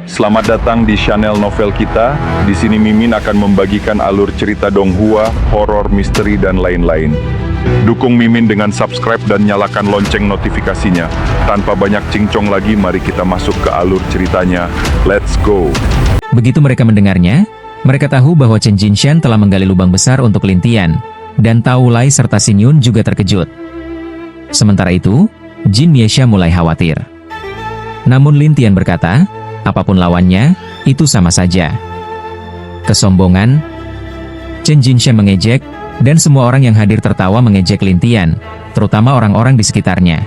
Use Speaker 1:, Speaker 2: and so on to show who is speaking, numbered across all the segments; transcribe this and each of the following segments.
Speaker 1: Selamat datang di channel novel kita. Di sini Mimin akan membagikan alur cerita donghua, horor, misteri, dan lain-lain. Dukung Mimin dengan subscribe dan nyalakan lonceng notifikasinya. Tanpa banyak cincong lagi, mari kita masuk ke alur ceritanya. Let's go!
Speaker 2: Begitu mereka mendengarnya, mereka tahu bahwa Chen Jinshan telah menggali lubang besar untuk Lintian, dan Tao Lai serta Xin Yun juga terkejut. Sementara itu, Jin Miesha mulai khawatir. Namun Lintian berkata, apapun lawannya, itu sama saja. Kesombongan. Chen Jinshan mengejek, dan semua orang yang hadir tertawa mengejek Lintian, terutama orang-orang di sekitarnya.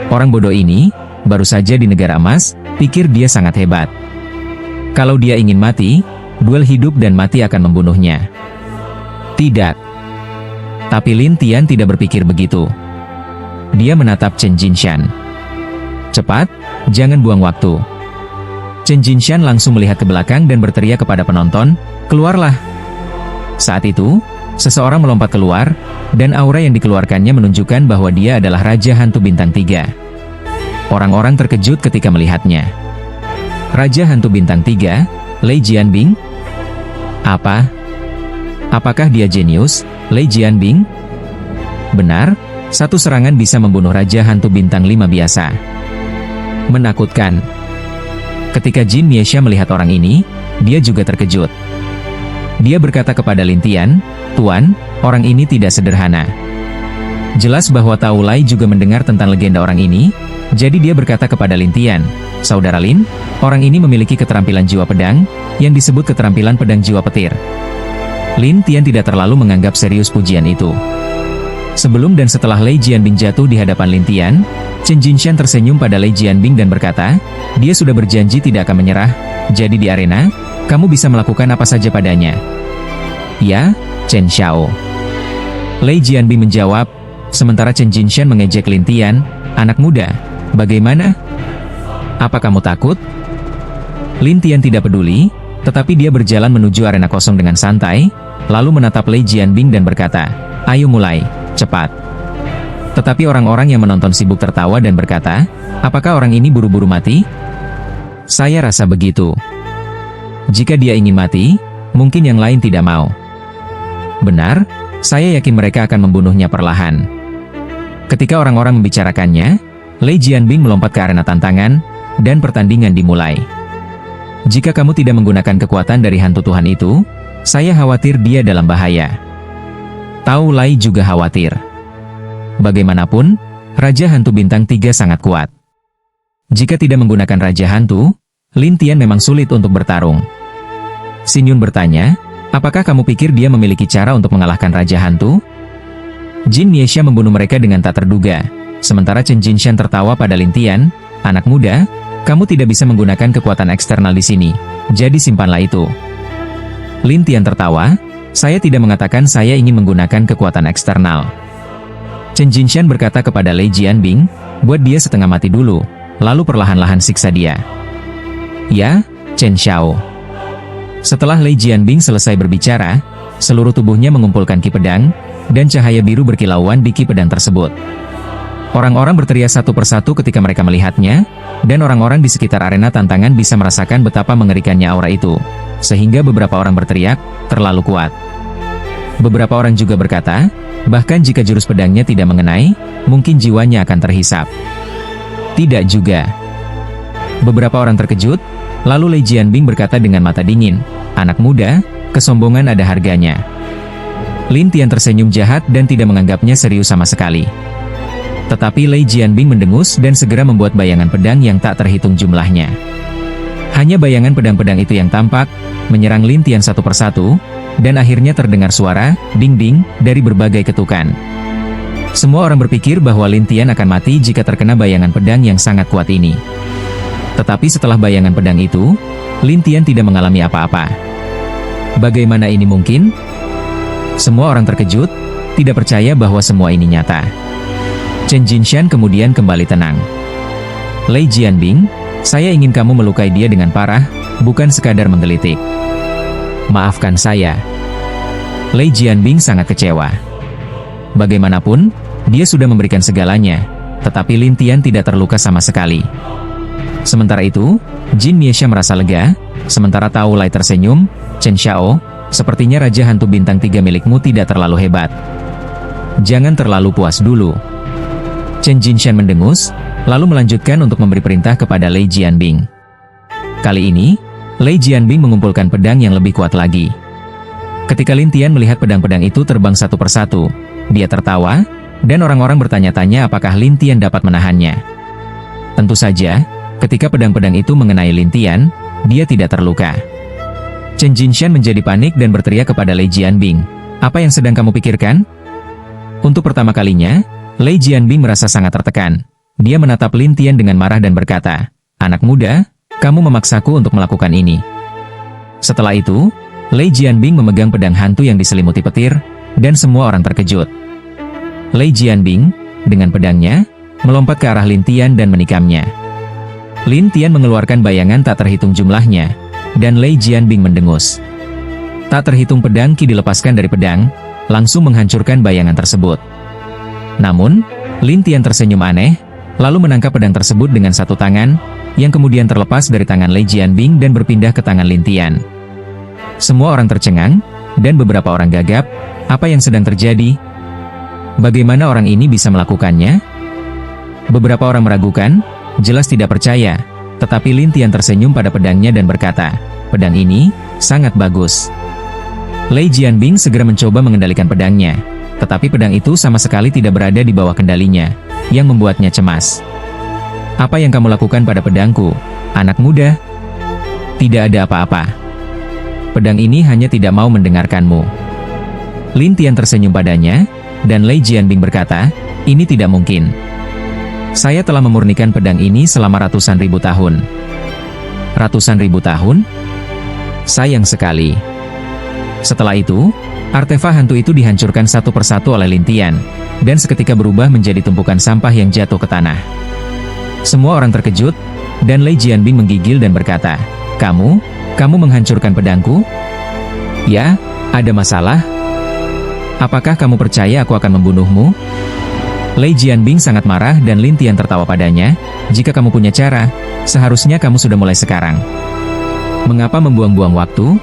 Speaker 2: Orang bodoh ini, baru saja di negara emas, pikir dia sangat hebat. Kalau dia ingin mati, duel hidup dan mati akan membunuhnya. Tidak. Tapi Lintian tidak berpikir begitu. Dia menatap Chen Jinshan. Cepat, jangan buang waktu. Chen Jinshan langsung melihat ke belakang dan berteriak kepada penonton, keluarlah. Saat itu, seseorang melompat keluar, dan aura yang dikeluarkannya menunjukkan bahwa dia adalah Raja Hantu Bintang 3. Orang-orang terkejut ketika melihatnya. Raja Hantu Bintang 3, Lei Jianbing? Apa? Apakah dia jenius, Lei Jianbing? Benar, satu serangan bisa membunuh Raja Hantu Bintang 5 biasa. Menakutkan. Ketika Jin Miesha melihat orang ini, dia juga terkejut. Dia berkata kepada Lintian, Tuan, orang ini tidak sederhana. Jelas bahwa Tao Lai juga mendengar tentang legenda orang ini, jadi dia berkata kepada Lintian, Saudara Lin, orang ini memiliki keterampilan jiwa pedang, yang disebut keterampilan pedang jiwa petir. Lintian tidak terlalu menganggap serius pujian itu. Sebelum dan setelah Lei Jianbing jatuh di hadapan Lintian, Chen Jinshan tersenyum pada Lei Jianbing dan berkata, dia sudah berjanji tidak akan menyerah, jadi di arena, kamu bisa melakukan apa saja padanya. Ya, Chen Xiao. Lei Jianbing menjawab, sementara Chen Jinshan mengejek Lintian, anak muda, bagaimana? Apa kamu takut? Lintian tidak peduli, tetapi dia berjalan menuju arena kosong dengan santai, lalu menatap Lei Jianbing dan berkata, ayo mulai, cepat. Tetapi orang-orang yang menonton sibuk tertawa dan berkata, apakah orang ini buru-buru mati? Saya rasa begitu. Jika dia ingin mati, mungkin yang lain tidak mau. Benar, saya yakin mereka akan membunuhnya perlahan. Ketika orang-orang membicarakannya, Lei Jianbing melompat ke arena tantangan, dan pertandingan dimulai. Jika kamu tidak menggunakan kekuatan dari hantu Tuhan itu, saya khawatir dia dalam bahaya. Tao Lai juga khawatir. Bagaimanapun, Raja Hantu Bintang 3 sangat kuat. Jika tidak menggunakan Raja Hantu, Lintian memang sulit untuk bertarung. Xin Yun bertanya, apakah kamu pikir dia memiliki cara untuk mengalahkan Raja Hantu? Jin Miesha membunuh mereka dengan tak terduga, sementara Chen Jinshan tertawa pada Lintian, anak muda, kamu tidak bisa menggunakan kekuatan eksternal di sini, jadi simpanlah itu. Lintian tertawa, saya tidak mengatakan saya ingin menggunakan kekuatan eksternal. Chen Jinshan berkata kepada Lei Jianbing, buat dia setengah mati dulu, lalu perlahan-lahan siksa dia. Ya, Chen Xiao. Setelah Lei Jianbing selesai berbicara, seluruh tubuhnya mengumpulkan ki pedang, dan cahaya biru berkilauan di ki pedang tersebut. Orang-orang berteriak satu persatu ketika mereka melihatnya, dan orang-orang di sekitar arena tantangan bisa merasakan betapa mengerikannya aura itu, sehingga beberapa orang berteriak, terlalu kuat. Beberapa orang juga berkata, bahkan jika jurus pedangnya tidak mengenai, mungkin jiwanya akan terhisap. Tidak juga. Beberapa orang terkejut, lalu Lei Jianbing berkata dengan mata dingin, anak muda, kesombongan ada harganya. Lintian tersenyum jahat dan tidak menganggapnya serius sama sekali. Tetapi Lei Jianbing mendengus dan segera membuat bayangan pedang yang tak terhitung jumlahnya. Hanya bayangan pedang-pedang itu yang tampak, menyerang Lintian satu persatu, dan akhirnya terdengar suara, ding-ding, dari berbagai ketukan. Semua orang berpikir bahwa Lintian akan mati jika terkena bayangan pedang yang sangat kuat ini. Tetapi setelah bayangan pedang itu, Lintian tidak mengalami apa-apa. Bagaimana ini mungkin? Semua orang terkejut, tidak percaya bahwa semua ini nyata. Chen Jinshan kemudian kembali tenang. Lei Jianbing, saya ingin kamu melukai dia dengan parah, bukan sekadar menggelitik. Maafkan saya. Lei Jianbing sangat kecewa. Bagaimanapun, dia sudah memberikan segalanya, tetapi Lintian tidak terluka sama sekali. Sementara itu, Jin Miesha merasa lega, sementara Tao Lai tersenyum. Chen Xiao, sepertinya Raja Hantu Bintang 3 milikmu tidak terlalu hebat. Jangan terlalu puas dulu. Chen Jinshan mendengus, lalu melanjutkan untuk memberi perintah kepada Lei Jianbing. Kali ini, Lei Jianbing mengumpulkan pedang yang lebih kuat lagi. Ketika Lin Tian melihat pedang-pedang itu terbang satu persatu, dia tertawa, dan orang-orang bertanya-tanya apakah Lin Tian dapat menahannya. Tentu saja, ketika pedang-pedang itu mengenai Lin Tian, dia tidak terluka. Chen Jinshan menjadi panik dan berteriak kepada Lei Jianbing, "Apa yang sedang kamu pikirkan?" Untuk pertama kalinya, Lei Jianbing merasa sangat tertekan. Dia menatap Lin Tian dengan marah dan berkata, "Anak muda, kamu memaksaku untuk melakukan ini." Setelah itu, Lei Jianbing memegang pedang hantu yang diselimuti petir, dan semua orang terkejut. Lei Jianbing, dengan pedangnya, melompat ke arah Lin Tian dan menikamnya. Lin Tian mengeluarkan bayangan tak terhitung jumlahnya, dan Lei Jianbing mendengus. Tak terhitung pedang Qi dilepaskan dari pedang, langsung menghancurkan bayangan tersebut. Namun, Lin Tian tersenyum aneh, lalu menangkap pedang tersebut dengan satu tangan, yang kemudian terlepas dari tangan Lei Jianbing dan berpindah ke tangan Lin Tian. Semua orang tercengang, dan beberapa orang gagap. Apa yang sedang terjadi? Bagaimana orang ini bisa melakukannya? Beberapa orang meragukan, jelas tidak percaya, tetapi Lin Tian tersenyum pada pedangnya dan berkata, "Pedang ini sangat bagus." Lei Jianbing segera mencoba mengendalikan pedangnya, tetapi pedang itu sama sekali tidak berada di bawah kendalinya, yang membuatnya cemas. "Apa yang kamu lakukan pada pedangku, anak muda?" "Tidak ada apa-apa. Pedang ini hanya tidak mau mendengarkanmu." Lin Tian tersenyum padanya, dan Lei Jianbing berkata, "Ini tidak mungkin. Saya telah memurnikan pedang ini selama ratusan ribu tahun." "Ratusan ribu tahun? Sayang sekali." Setelah itu, artefak hantu itu dihancurkan satu persatu oleh Lin Tian, dan seketika berubah menjadi tumpukan sampah yang jatuh ke tanah. Semua orang terkejut, dan Lei Jianbing menggigil dan berkata, Kamu menghancurkan pedangku?" "Ya, ada masalah? Apakah kamu percaya aku akan membunuhmu?" Lei Jianbing sangat marah dan Lin Tian tertawa padanya, "Jika kamu punya cara, seharusnya kamu sudah mulai sekarang. Mengapa membuang-buang waktu?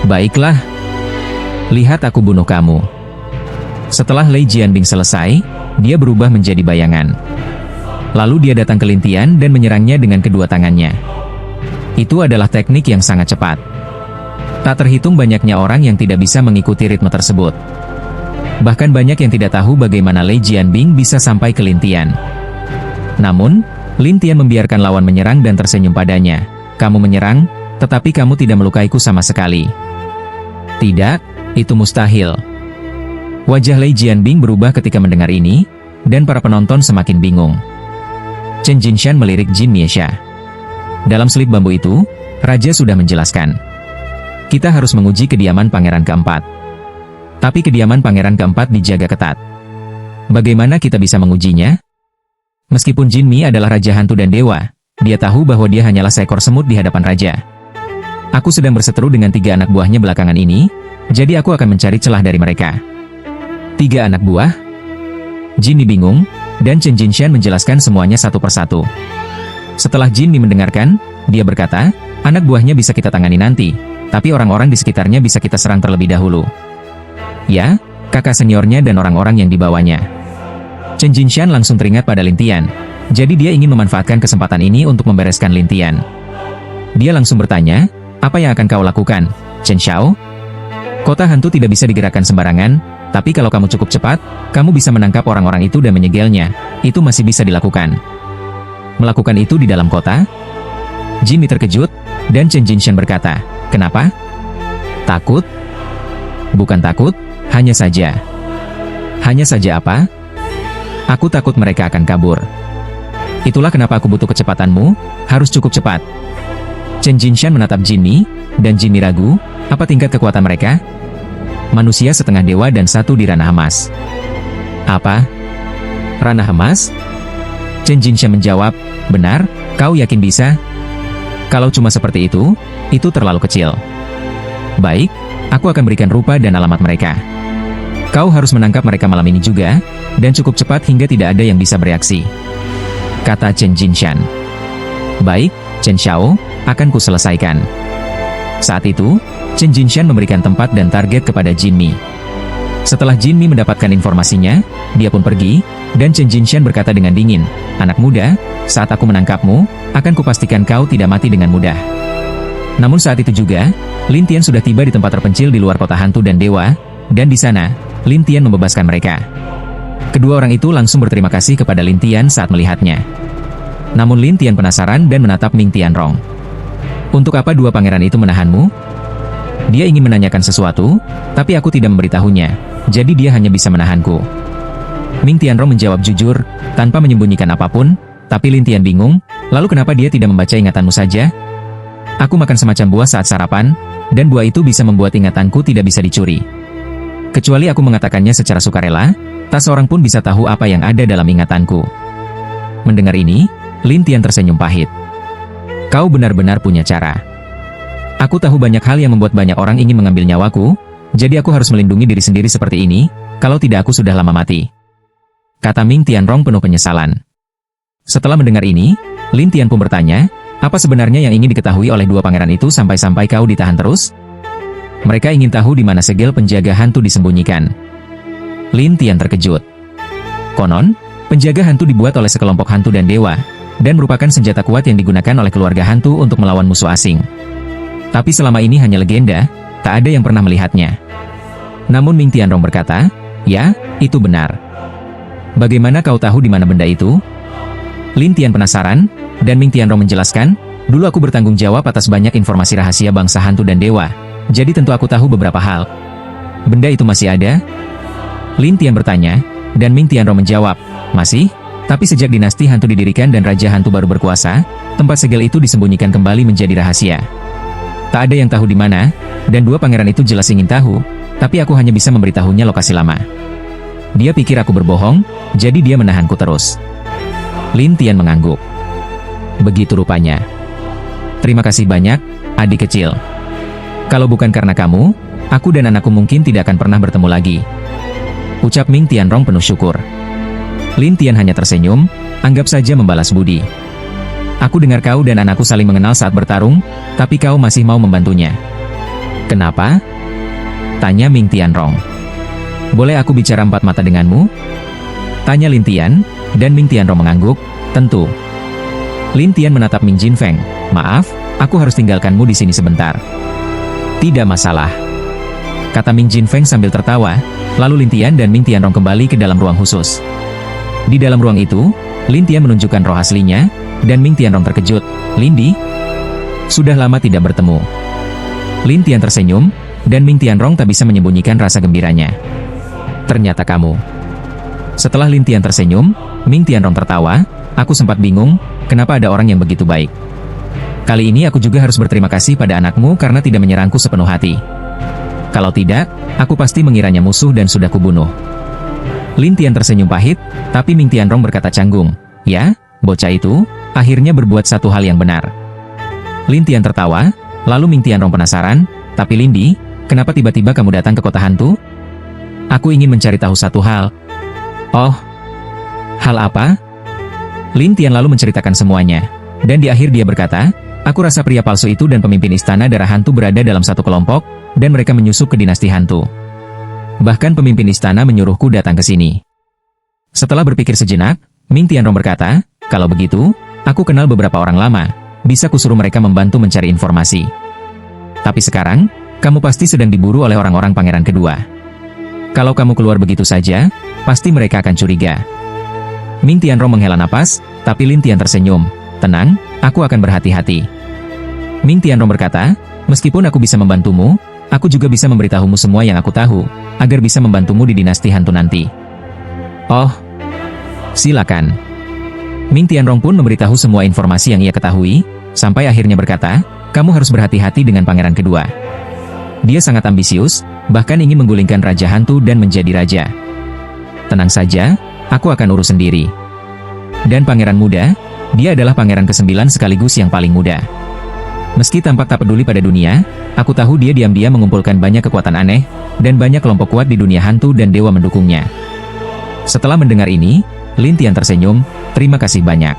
Speaker 2: Baiklah, lihat aku bunuh kamu." Setelah Lei Jianbing selesai, dia berubah menjadi bayangan. Lalu dia datang ke Lin Tian dan menyerangnya dengan kedua tangannya. Itu adalah teknik yang sangat cepat. Tak terhitung banyaknya orang yang tidak bisa mengikuti ritme tersebut. Bahkan banyak yang tidak tahu bagaimana Lei Jianbing bisa sampai ke Lin Tian. Namun, Lin Tian membiarkan lawan menyerang dan tersenyum padanya. "Kamu menyerang, tetapi kamu tidak melukaiku sama sekali." "Tidak, itu mustahil." Wajah Lei Jianbing berubah ketika mendengar ini, dan para penonton semakin bingung. Chen Jinshan melirik Jin Miesha. Dalam selip bambu itu, Raja sudah menjelaskan. Kita harus menguji kediaman pangeran keempat. Tapi kediaman pangeran keempat dijaga ketat. Bagaimana kita bisa mengujinya? Meskipun Jin Mi adalah Raja Hantu dan Dewa, dia tahu bahwa dia hanyalah seekor semut di hadapan Raja. Aku sedang berseteru dengan 3 anak buahnya belakangan ini, jadi aku akan mencari celah dari mereka. 3 anak buah? Jin Mi bingung, dan Chen Jinshan menjelaskan semuanya satu persatu. Setelah Jin Mi mendengarkan, dia berkata, anak buahnya bisa kita tangani nanti, tapi orang-orang di sekitarnya bisa kita serang terlebih dahulu. Ya, kakak seniornya dan orang-orang yang dibawanya. Chen Jinshan langsung teringat pada Lin Tian, jadi dia ingin memanfaatkan kesempatan ini untuk membereskan Lin Tian. Dia langsung bertanya, apa yang akan kau lakukan, Chen Xiao? Kota hantu tidak bisa digerakkan sembarangan, tapi kalau kamu cukup cepat, kamu bisa menangkap orang-orang itu dan menyegelnya, itu masih bisa dilakukan. Melakukan itu di dalam kota? Jin Mi terkejut, dan Chen Jinshan berkata, kenapa? Takut? Bukan takut, hanya saja. Hanya saja apa? Aku takut mereka akan kabur. Itulah kenapa aku butuh kecepatanmu, harus cukup cepat. Chen Jinshan menatap Jin Mi, dan Jin Mi ragu, apa tingkat kekuatan mereka? Manusia setengah dewa dan 1 di ranah emas. Apa? Ranah emas? Chen Jinshan menjawab, benar, kau yakin bisa? Kalau cuma seperti itu terlalu kecil. Baik, aku akan berikan rupa dan alamat mereka. Kau harus menangkap mereka malam ini juga, dan cukup cepat hingga tidak ada yang bisa bereaksi. Kata Chen Jinshan. Baik, Chen Xiao, akan ku selesaikan. Saat itu, Chen Jinshan memberikan tempat dan target kepada Jin Mi. Setelah Jin Mi mendapatkan informasinya, dia pun pergi, dan Chen Jinshan berkata dengan dingin, "Anak muda, saat aku menangkapmu, akan kupastikan kau tidak mati dengan mudah." Namun saat itu juga, Lin Tian sudah tiba di tempat terpencil di luar kota hantu dan dewa, dan di sana, Lin Tian membebaskan mereka. Kedua orang itu langsung berterima kasih kepada Lin Tian saat melihatnya. Namun Lin Tian penasaran dan menatap Ming Tianrong. "Untuk apa dua pangeran itu menahanmu?" Dia ingin menanyakan sesuatu, tapi aku tidak memberitahunya, jadi dia hanya bisa menahanku. Ming Tianrong menjawab jujur, tanpa menyembunyikan apapun, tapi Lin Tian bingung, lalu kenapa dia tidak membaca ingatanmu saja? Aku makan semacam buah saat sarapan, dan buah itu bisa membuat ingatanku tidak bisa dicuri. Kecuali aku mengatakannya secara sukarela, tak seorang pun bisa tahu apa yang ada dalam ingatanku. Mendengar ini, Lin Tian tersenyum pahit. Kau benar-benar punya cara. Aku tahu banyak hal yang membuat banyak orang ingin mengambil nyawaku, jadi aku harus melindungi diri sendiri seperti ini, kalau tidak aku sudah lama mati. Kata Ming Tianrong penuh penyesalan. Setelah mendengar ini, Lin Tian pun bertanya, apa sebenarnya yang ingin diketahui oleh dua pangeran itu sampai-sampai kau ditahan terus? Mereka ingin tahu di mana segel penjaga hantu disembunyikan. Lin Tian terkejut. Konon, penjaga hantu dibuat oleh sekelompok hantu dan dewa, dan merupakan senjata kuat yang digunakan oleh keluarga hantu untuk melawan musuh asing. Tapi selama ini hanya legenda, tak ada yang pernah melihatnya. Namun Ming Tianrong berkata, ya, itu benar. Bagaimana kau tahu di mana benda itu? Lin Tian penasaran, dan Ming Tianrong menjelaskan, dulu aku bertanggung jawab atas banyak informasi rahasia bangsa hantu dan dewa, jadi tentu aku tahu beberapa hal. Benda itu masih ada? Lin Tian bertanya, dan Ming Tianrong menjawab, masih, tapi sejak dinasti hantu didirikan dan raja hantu baru berkuasa, tempat segel itu disembunyikan kembali menjadi rahasia. Tak ada yang tahu di mana, dan dua pangeran itu jelas ingin tahu, tapi aku hanya bisa memberitahunya lokasi lama. Dia pikir aku berbohong, jadi dia menahanku terus. Lin Tian mengangguk. Begitu rupanya. Terima kasih banyak, adik kecil. Kalau bukan karena kamu, aku dan anakku mungkin tidak akan pernah bertemu lagi. Ucap Ming Tianrong penuh syukur. Lin Tian hanya tersenyum, anggap saja membalas budi. Aku dengar kau dan anakku saling mengenal saat bertarung, tapi kau masih mau membantunya. Kenapa? Tanya Ming Tianrong. Boleh aku bicara empat mata denganmu? Tanya Lin Tian, dan Ming Tianrong mengangguk, tentu. Lin Tian menatap Ming Jinfeng, maaf, aku harus tinggalkanmu di sini sebentar. Tidak masalah. Kata Ming Jinfeng sambil tertawa, lalu Lin Tian dan Ming Tianrong kembali ke dalam ruang khusus. Di dalam ruang itu, Lin Tian menunjukkan roh aslinya, dan Ming Tianrong terkejut, Lindi? Sudah lama tidak bertemu. Lin Tian tersenyum, dan Ming Tianrong tak bisa menyembunyikan rasa gembiranya. Ternyata kamu. Setelah Lin Tian tersenyum, Ming Tianrong tertawa, aku sempat bingung, kenapa ada orang yang begitu baik. Kali ini aku juga harus berterima kasih pada anakmu karena tidak menyerangku sepenuh hati. Kalau tidak, aku pasti mengiranya musuh dan sudah kubunuh. Lin Tian tersenyum pahit, tapi Ming Tianrong berkata canggung, ya, bocah itu, akhirnya berbuat satu hal yang benar. Lin Tian tertawa, lalu Ming Tianrong penasaran, tapi Lindi, kenapa tiba-tiba kamu datang ke kota hantu? Aku ingin mencari tahu satu hal. Oh, hal apa? Lin Tian lalu menceritakan semuanya, dan di akhir dia berkata, aku rasa pria palsu itu dan pemimpin istana darah hantu berada dalam satu kelompok, dan mereka menyusup ke dinasti hantu. Bahkan pemimpin istana menyuruhku datang ke sini. Setelah berpikir sejenak, Ming Tianrong berkata, kalau begitu, aku kenal beberapa orang lama, bisa kusuruh mereka membantu mencari informasi. Tapi sekarang, kamu pasti sedang diburu oleh orang-orang pangeran kedua. Kalau kamu keluar begitu saja, pasti mereka akan curiga. Ming Tianrong menghela napas, tapi Lin Tian tersenyum. Tenang, aku akan berhati-hati. Ming Tianrong berkata, meskipun aku bisa membantumu, aku juga bisa memberitahumu semua yang aku tahu, agar bisa membantumu di dinasti hantu nanti. Oh, silakan. Ming Tianrong pun memberitahu semua informasi yang ia ketahui, sampai akhirnya berkata, kamu harus berhati-hati dengan pangeran kedua. Dia sangat ambisius, bahkan ingin menggulingkan raja hantu dan menjadi raja. Tenang saja, aku akan urus sendiri. Dan pangeran muda, dia adalah pangeran ke-9 sekaligus yang paling muda. Meski tampak tak peduli pada dunia, aku tahu dia diam-diam mengumpulkan banyak kekuatan aneh, dan banyak kelompok kuat di dunia hantu dan dewa mendukungnya. Setelah mendengar ini, Lin Tian tersenyum, terima kasih banyak.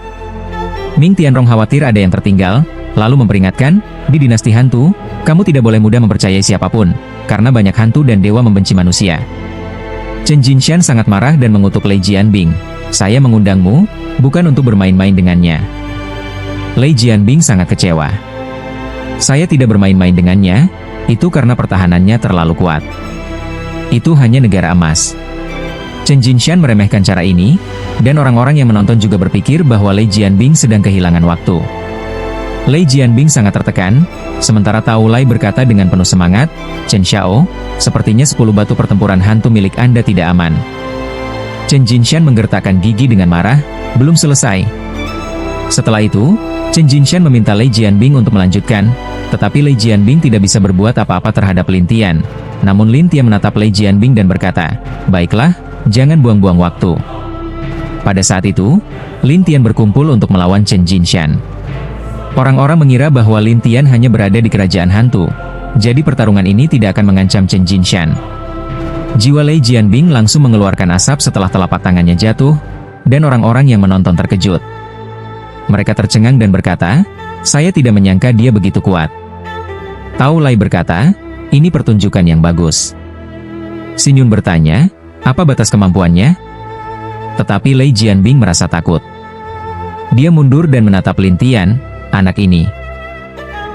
Speaker 2: Ming Tianrong khawatir ada yang tertinggal, lalu memperingatkan, di dinasti hantu, kamu tidak boleh mudah mempercayai siapapun, karena banyak hantu dan dewa membenci manusia. Chen Jinshan sangat marah dan mengutuk Lei Jianbing. Saya mengundangmu, bukan untuk bermain-main dengannya. Lei Jianbing sangat kecewa. Saya tidak bermain-main dengannya, itu karena pertahanannya terlalu kuat. Itu hanya negara emas. Chen Jinshan meremehkan cara ini, dan orang-orang yang menonton juga berpikir bahwa Lei Jianbing sedang kehilangan waktu. Lei Jianbing sangat tertekan, sementara Tao Lai berkata dengan penuh semangat, Chen Xiao, sepertinya 10 batu pertempuran hantu milik Anda tidak aman. Chen Jinshan menggertakkan gigi dengan marah, belum selesai. Setelah itu, Chen Jinshan meminta Lei Jianbing untuk melanjutkan, tetapi Lei Jianbing tidak bisa berbuat apa-apa terhadap Lin Tian. Namun Lin Tian menatap Lei Jianbing dan berkata, baiklah, jangan buang-buang waktu. Pada saat itu, Lin Tian berkumpul untuk melawan Chen Jinshan. Orang-orang mengira bahwa Lin Tian hanya berada di kerajaan hantu, jadi pertarungan ini tidak akan mengancam Chen Jinshan. Jiwa Lei Jianbing langsung mengeluarkan asap setelah telapak tangannya jatuh, dan orang-orang yang menonton terkejut. Mereka tercengang dan berkata, saya tidak menyangka dia begitu kuat. Tao Lai berkata, ini pertunjukan yang bagus. Xin Yun bertanya, apa batas kemampuannya? Tetapi Lei Jianbing merasa takut. Dia mundur dan menatap Lin Tian, anak ini.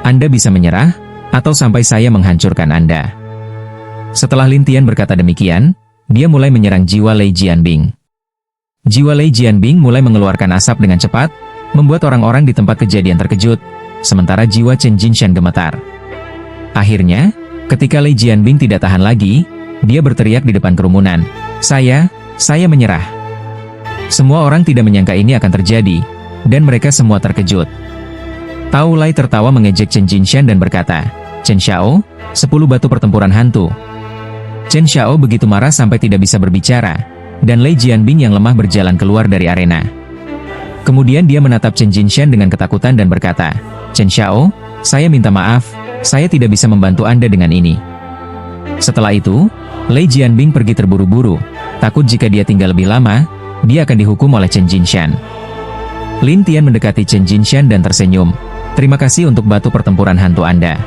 Speaker 2: Anda bisa menyerah, atau sampai saya menghancurkan Anda. Setelah Lin Tian berkata demikian, dia mulai menyerang jiwa Lei Jianbing. Jiwa Lei Jianbing mulai mengeluarkan asap dengan cepat, membuat orang-orang di tempat kejadian terkejut, sementara jiwa Chen Jinshan gemetar. Akhirnya, ketika Lei Jianbing tidak tahan lagi, dia berteriak di depan kerumunan, saya menyerah. Semua orang tidak menyangka ini akan terjadi, dan mereka semua terkejut. Tao Lai tertawa mengejek Chen Jinshan dan berkata, Chen Xiao, 10 batu pertempuran hantu. Chen Xiao begitu marah sampai tidak bisa berbicara, dan Lei Jianbing yang lemah berjalan keluar dari arena. Kemudian dia menatap Chen Jinshan dengan ketakutan dan berkata, Chen Xiao, saya minta maaf, saya tidak bisa membantu Anda dengan ini. Setelah itu, Lei Jianbing pergi terburu-buru, takut jika dia tinggal lebih lama, dia akan dihukum oleh Chen Jinshan. Lin Tian mendekati Chen Jinshan dan tersenyum, terima kasih untuk batu pertempuran hantu Anda.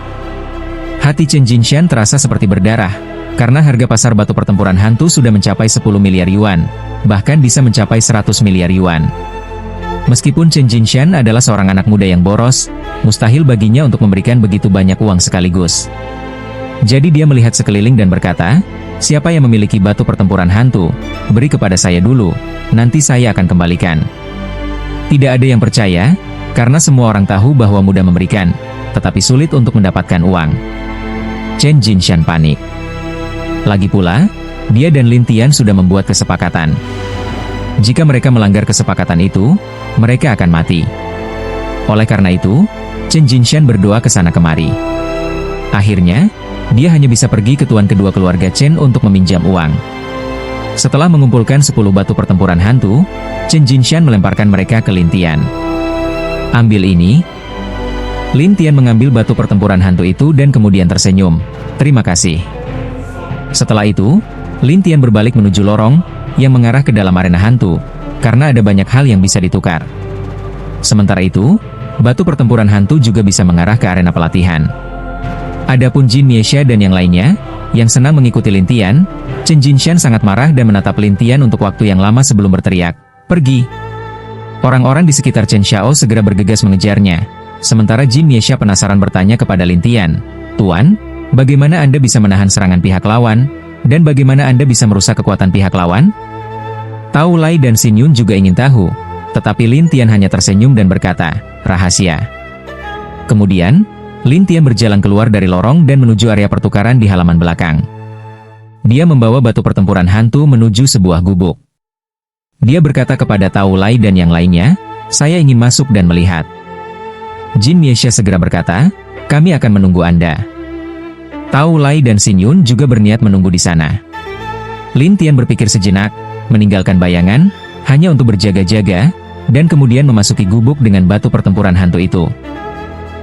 Speaker 2: Hati Chen Jinshan terasa seperti berdarah, karena harga pasar batu pertempuran hantu sudah mencapai 10 miliar yuan, bahkan bisa mencapai 100 miliar yuan. Meskipun Chen Jinshan adalah seorang anak muda yang boros, mustahil baginya untuk memberikan begitu banyak uang sekaligus. Jadi dia melihat sekeliling dan berkata, siapa yang memiliki batu pertempuran hantu, beri kepada saya dulu, nanti saya akan kembalikan. Tidak ada yang percaya, karena semua orang tahu bahwa mudah memberikan, tetapi sulit untuk mendapatkan uang. Chen Jinshan panik. Lagi pula, dia dan Lin Tian sudah membuat kesepakatan. Jika mereka melanggar kesepakatan itu, mereka akan mati. Oleh karena itu, Chen Jinshan berdoa ke sana kemari. Akhirnya, dia hanya bisa pergi ke tuan kedua keluarga Chen untuk meminjam uang. Setelah mengumpulkan 10 batu pertempuran hantu, Chen Jinshan melemparkan mereka ke Lin Tian. Ambil ini. Lin Tian mengambil batu pertempuran hantu itu dan kemudian tersenyum. Terima kasih. Setelah itu, Lin Tian berbalik menuju lorong yang mengarah ke dalam arena hantu, karena ada banyak hal yang bisa ditukar. Sementara itu, batu pertempuran hantu juga bisa mengarah ke arena pelatihan. Adapun Jin Miesha dan yang lainnya, yang senang mengikuti Lin Tian, Chen Jinshan sangat marah dan menatap Lin Tian untuk waktu yang lama sebelum berteriak, pergi. Orang-orang di sekitar Chen Xiao segera bergegas mengejarnya, sementara Jin Miesha penasaran bertanya kepada Lin Tian, Tuan, bagaimana Anda bisa menahan serangan pihak lawan, dan bagaimana Anda bisa merusak kekuatan pihak lawan? Tao Lai dan Xin Yun juga ingin tahu, tetapi Lin Tian hanya tersenyum dan berkata, rahasia. Kemudian, Lin Tian berjalan keluar dari lorong dan menuju area pertukaran di halaman belakang. Dia membawa batu pertempuran hantu menuju sebuah gubuk. Dia berkata kepada Tao Lai dan yang lainnya, saya ingin masuk dan melihat. Jin Miesha segera berkata, kami akan menunggu Anda. Tao Lai dan Xin Yun juga berniat menunggu di sana. Lin Tian berpikir sejenak, meninggalkan bayangan, hanya untuk berjaga-jaga, dan kemudian memasuki gubuk dengan batu pertempuran hantu itu.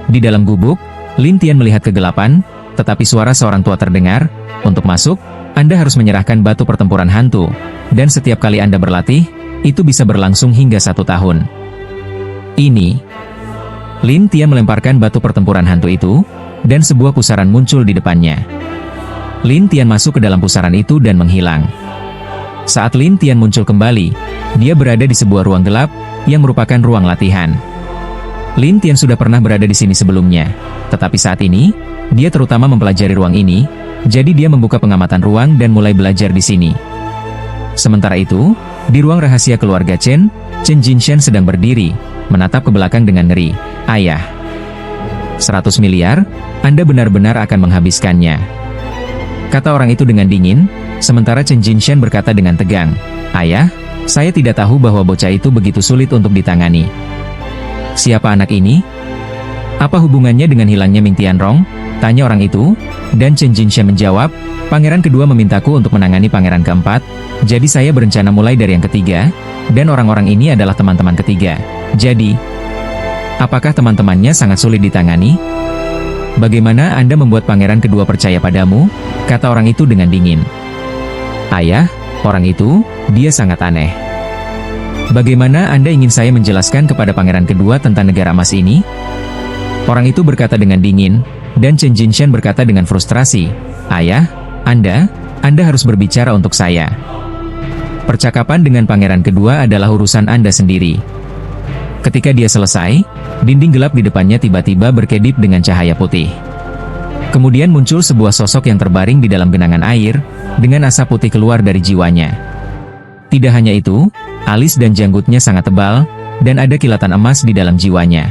Speaker 2: Di dalam gubuk, Lin Tian melihat kegelapan, tetapi suara seorang tua terdengar, untuk masuk, Anda harus menyerahkan batu pertempuran hantu, dan setiap kali Anda berlatih, itu bisa berlangsung hingga 1 tahun. Ini Lin Tian melemparkan batu pertempuran hantu itu, dan sebuah pusaran muncul di depannya. Lin Tian masuk ke dalam pusaran itu dan menghilang. Saat Lin Tian muncul kembali, dia berada di sebuah ruang gelap, yang merupakan ruang latihan. Lin Tian sudah pernah berada di sini sebelumnya, tetapi saat ini, dia terutama mempelajari ruang ini, jadi dia membuka pengamatan ruang dan mulai belajar di sini. Sementara itu, di ruang rahasia keluarga Chen Jinshan sedang berdiri, menatap ke belakang dengan ngeri. Ayah, 100 miliar, Anda benar-benar akan menghabiskannya, kata orang itu dengan dingin, sementara Chen Jinshan berkata dengan tegang, Ayah, saya tidak tahu bahwa bocah itu begitu sulit untuk ditangani. Siapa anak ini? Apa hubungannya dengan hilangnya Ming Tianrong? Tanya orang itu, dan Chen Jinshan menjawab, Pangeran kedua memintaku untuk menangani pangeran keempat, jadi saya berencana mulai dari yang ketiga, dan orang-orang ini adalah teman-teman ketiga. Jadi, apakah teman-temannya sangat sulit ditangani? Bagaimana Anda membuat pangeran kedua percaya padamu? Kata orang itu dengan dingin. Ayah, orang itu, dia sangat aneh. Bagaimana Anda ingin saya menjelaskan kepada pangeran kedua tentang negara emas ini? Orang itu berkata dengan dingin, dan Chen Jinshan berkata dengan frustrasi, Ayah, Anda harus berbicara untuk saya. Percakapan dengan pangeran kedua adalah urusan Anda sendiri. Ketika dia selesai, dinding gelap di depannya tiba-tiba berkedip dengan cahaya putih. Kemudian muncul sebuah sosok yang terbaring di dalam genangan air, dengan asap putih keluar dari jiwanya. Tidak hanya itu, alis dan janggutnya sangat tebal, dan ada kilatan emas di dalam jiwanya.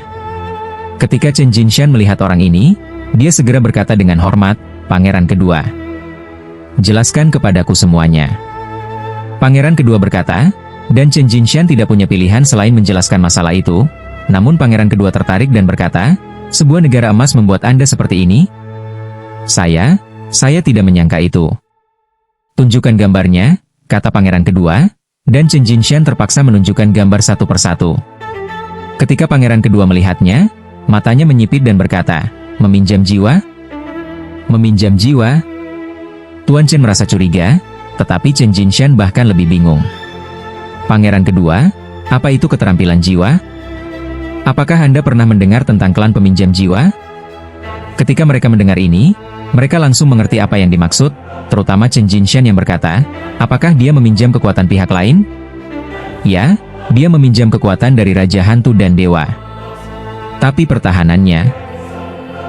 Speaker 2: Ketika Chen Jinshan melihat orang ini, dia segera berkata dengan hormat, Pangeran kedua, jelaskan kepadaku semuanya. Pangeran kedua berkata, dan Chen Jinshan tidak punya pilihan selain menjelaskan masalah itu, namun pangeran kedua tertarik dan berkata, sebuah negara emas membuat Anda seperti ini? Saya tidak menyangka itu. Tunjukkan gambarnya, kata pangeran kedua, dan Chen Jinshan terpaksa menunjukkan gambar satu persatu. Ketika pangeran kedua melihatnya, matanya menyipit dan berkata, meminjam jiwa? Meminjam jiwa? Tuan Chen merasa curiga, tetapi Chen Jinshan bahkan lebih bingung. Pangeran kedua, apa itu keterampilan jiwa? Apakah Anda pernah mendengar tentang klan peminjam jiwa? Ketika mereka mendengar ini, mereka langsung mengerti apa yang dimaksud, terutama Chen Jinshan yang berkata, apakah dia meminjam kekuatan pihak lain? Ya, dia meminjam kekuatan dari Raja Hantu dan Dewa. Tapi pertahanannya,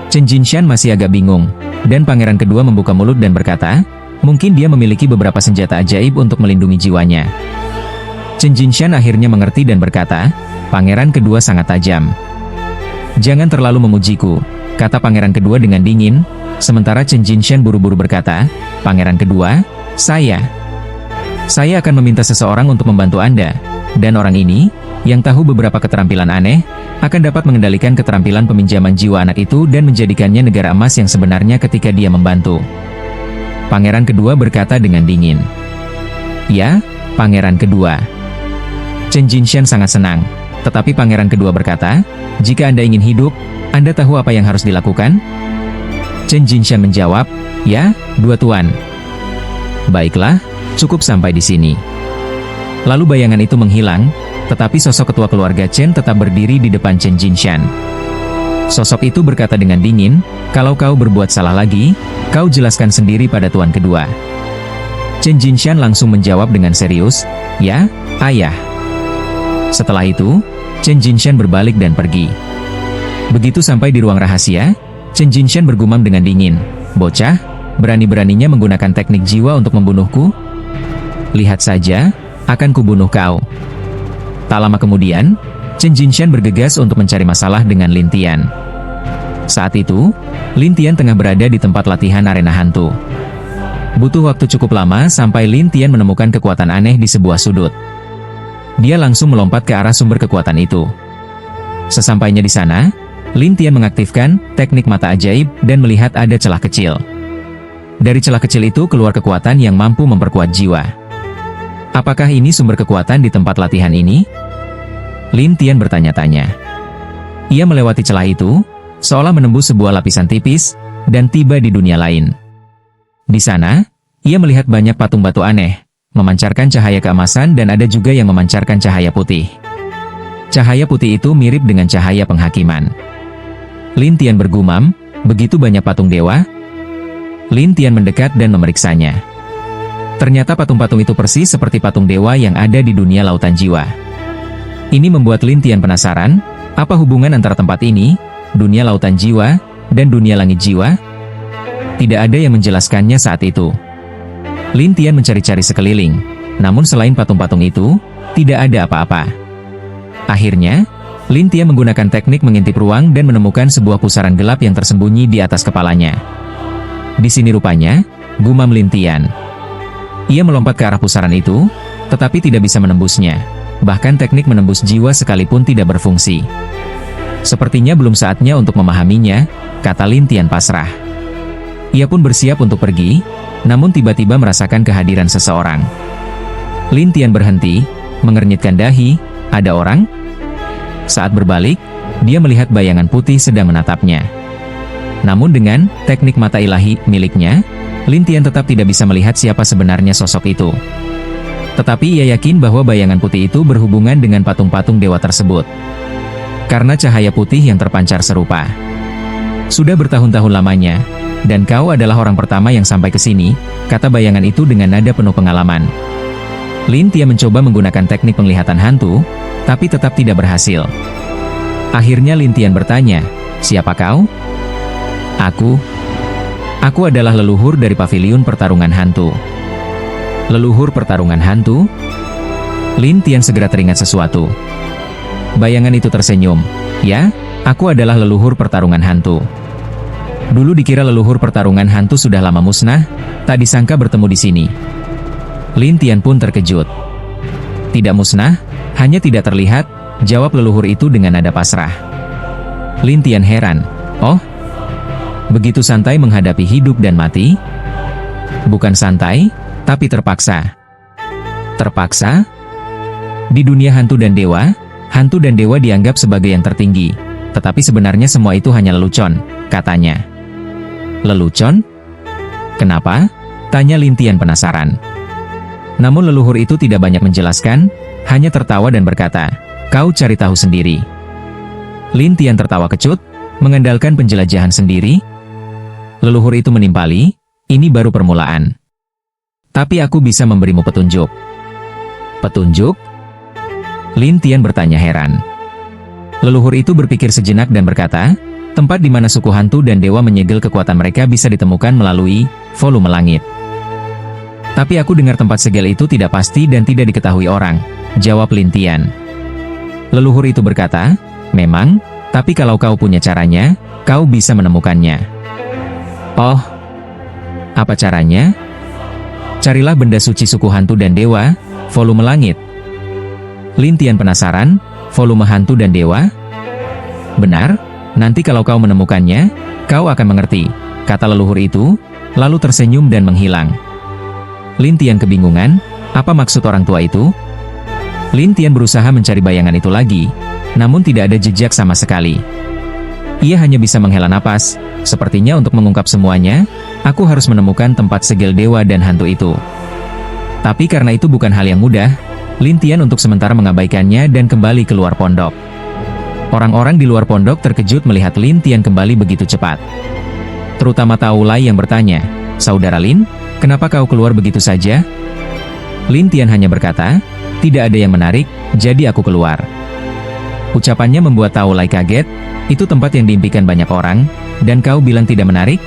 Speaker 2: Chen Jinshan masih agak bingung, dan pangeran kedua membuka mulut dan berkata, mungkin dia memiliki beberapa senjata ajaib untuk melindungi jiwanya. Chen Jinshan akhirnya mengerti dan berkata, pangeran kedua sangat tajam. Jangan terlalu memujiku, kata pangeran kedua dengan dingin, sementara Chen Jinshan buru-buru berkata, pangeran kedua, saya akan meminta seseorang untuk membantu Anda, dan orang ini, yang tahu beberapa keterampilan aneh, akan dapat mengendalikan keterampilan peminjaman jiwa anak itu dan menjadikannya negara emas yang sebenarnya ketika dia membantu. Pangeran kedua berkata dengan dingin. Ya, pangeran kedua. Chen Jinshan sangat senang, tetapi pangeran kedua berkata, jika Anda ingin hidup, Anda tahu apa yang harus dilakukan? Chen Jinshan menjawab, ya, dua tuan. Baiklah, cukup sampai di sini. Lalu bayangan itu menghilang, tetapi sosok ketua keluarga Chen tetap berdiri di depan Chen Jinshan. Sosok itu berkata dengan dingin, kalau kau berbuat salah lagi, kau jelaskan sendiri pada tuan kedua. Chen Jinshan langsung menjawab dengan serius, ya, ayah. Setelah itu, Chen Jinshan berbalik dan pergi. Begitu sampai di ruang rahasia, Chen Jinshan bergumam dengan dingin, bocah, berani-beraninya menggunakan teknik jiwa untuk membunuhku? Lihat saja, akan kubunuh kau. Tak lama kemudian, Chen Jinshan bergegas untuk mencari masalah dengan Lin Tian. Saat itu, Lin Tian tengah berada di tempat latihan arena hantu. Butuh waktu cukup lama sampai Lin Tian menemukan kekuatan aneh di sebuah sudut. Dia langsung melompat ke arah sumber kekuatan itu. Sesampainya di sana, Lin Tian mengaktifkan teknik mata ajaib dan melihat ada celah kecil. Dari celah kecil itu keluar kekuatan yang mampu memperkuat jiwa. Apakah ini sumber kekuatan di tempat latihan ini? Lin Tian bertanya-tanya. Ia melewati celah itu, seolah menembus sebuah lapisan tipis, dan tiba di dunia lain. Di sana, ia melihat banyak patung batu aneh, memancarkan cahaya keemasan dan ada juga yang memancarkan cahaya putih. Cahaya putih itu mirip dengan cahaya penghakiman. Lin Tian bergumam, begitu banyak patung dewa? Lin Tian mendekat dan memeriksanya. Ternyata patung-patung itu persis seperti patung dewa yang ada di dunia lautan jiwa. Ini membuat Lin Tian penasaran, apa hubungan antara tempat ini, dunia lautan jiwa, dan dunia langit jiwa? Tidak ada yang menjelaskannya saat itu. Lin Tian mencari-cari sekeliling, namun selain patung-patung itu, tidak ada apa-apa. Akhirnya, Lin Tian menggunakan teknik mengintip ruang dan menemukan sebuah pusaran gelap yang tersembunyi di atas kepalanya. Di sini rupanya, gumam Lin Tian. Ia melompat ke arah pusaran itu, tetapi tidak bisa menembusnya. Bahkan teknik menembus jiwa sekalipun tidak berfungsi. Sepertinya belum saatnya untuk memahaminya, kata Lin Tian pasrah. Ia pun bersiap untuk pergi, namun tiba-tiba merasakan kehadiran seseorang. Lin Tian berhenti, mengernyitkan dahi, ada orang? Saat berbalik, dia melihat bayangan putih sedang menatapnya. Namun dengan teknik mata ilahi miliknya, Lin Tian tetap tidak bisa melihat siapa sebenarnya sosok itu. Tetapi ia yakin bahwa bayangan putih itu berhubungan dengan patung-patung dewa tersebut. Karena cahaya putih yang terpancar serupa. Sudah bertahun-tahun lamanya, dan kau adalah orang pertama yang sampai ke sini, kata bayangan itu dengan nada penuh pengalaman. Lin Tian mencoba menggunakan teknik penglihatan hantu, tapi tetap tidak berhasil. Akhirnya Lin Tian bertanya, siapa kau? Aku adalah leluhur dari paviliun pertarungan hantu. Leluhur pertarungan hantu? Lin Tian segera teringat sesuatu. Bayangan itu tersenyum. Ya, aku adalah leluhur pertarungan hantu. Dulu dikira leluhur pertarungan hantu sudah lama musnah, tak disangka bertemu di sini. Lin Tian pun terkejut. Tidak musnah, hanya tidak terlihat, jawab leluhur itu dengan nada pasrah. Lin Tian heran. Oh, begitu santai menghadapi hidup dan mati? Bukan santai, tapi terpaksa. Terpaksa? Di dunia hantu dan dewa dianggap sebagai yang tertinggi. Tetapi sebenarnya semua itu hanya lelucon, katanya. Lelucon? Kenapa? Tanya Lin Tian penasaran. Namun leluhur itu tidak banyak menjelaskan, hanya tertawa dan berkata, kau cari tahu sendiri. Lin Tian tertawa kecut, mengandalkan penjelajahan sendiri. Leluhur itu menimpali, ini baru permulaan. Tapi aku bisa memberimu petunjuk. Petunjuk? Lin Tian bertanya heran. Leluhur itu berpikir sejenak dan berkata, tempat di mana suku hantu dan dewa menyegel kekuatan mereka bisa ditemukan melalui volume langit. Tapi aku dengar tempat segel itu tidak pasti dan tidak diketahui orang, jawab Lin Tian. Leluhur itu berkata, memang, tapi kalau kau punya caranya, kau bisa menemukannya. Oh, apa caranya? Carilah benda suci suku hantu dan dewa, volume langit. Lin Tian penasaran, volume hantu dan dewa? Benar, nanti kalau kau menemukannya, kau akan mengerti, kata leluhur itu, lalu tersenyum dan menghilang. Lin Tian kebingungan, apa maksud orang tua itu? Lin Tian berusaha mencari bayangan itu lagi, namun tidak ada jejak sama sekali. Ia hanya bisa menghela napas, sepertinya untuk mengungkap semuanya, aku harus menemukan tempat segel dewa dan hantu itu. Tapi karena itu bukan hal yang mudah, Lin Tian untuk sementara mengabaikannya dan kembali keluar pondok. Orang-orang di luar pondok terkejut melihat Lin Tian kembali begitu cepat. Terutama Tao Lai yang bertanya, Saudara Lin, kenapa kau keluar begitu saja? Lin Tian hanya berkata, tidak ada yang menarik, jadi aku keluar. Ucapannya membuat Tao Lai kaget, itu tempat yang diimpikan banyak orang, dan kau bilang tidak menarik?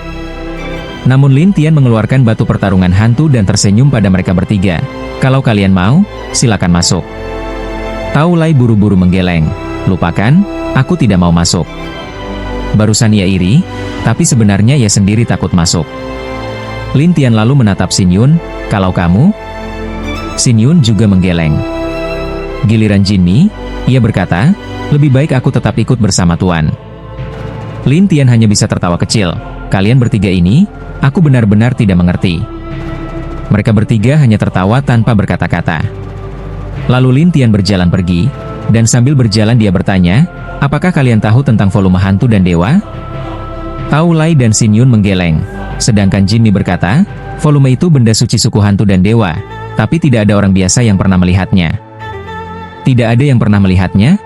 Speaker 2: Namun Lin Tian mengeluarkan batu pertarungan hantu dan tersenyum pada mereka bertiga. Kalau kalian mau, silakan masuk. Tao Lai buru-buru menggeleng. Lupakan, aku tidak mau masuk. Barusan ia iri, tapi sebenarnya ia sendiri takut masuk. Lin Tian lalu menatap Xin Yun, kalau kamu? Xin Yun juga menggeleng. Giliran Jin Mi, ia berkata, lebih baik aku tetap ikut bersama Tuan. Lin Tian hanya bisa tertawa kecil. Kalian bertiga ini, aku benar-benar tidak mengerti. Mereka bertiga hanya tertawa tanpa berkata-kata. Lalu Lin Tian berjalan pergi, dan sambil berjalan dia bertanya, apakah kalian tahu tentang volume hantu dan dewa? Tao Lai dan Xin Yun menggeleng. Sedangkan Jin Mi berkata, volume itu benda suci suku hantu dan dewa, tapi tidak ada orang biasa yang pernah melihatnya. Tidak ada yang pernah melihatnya?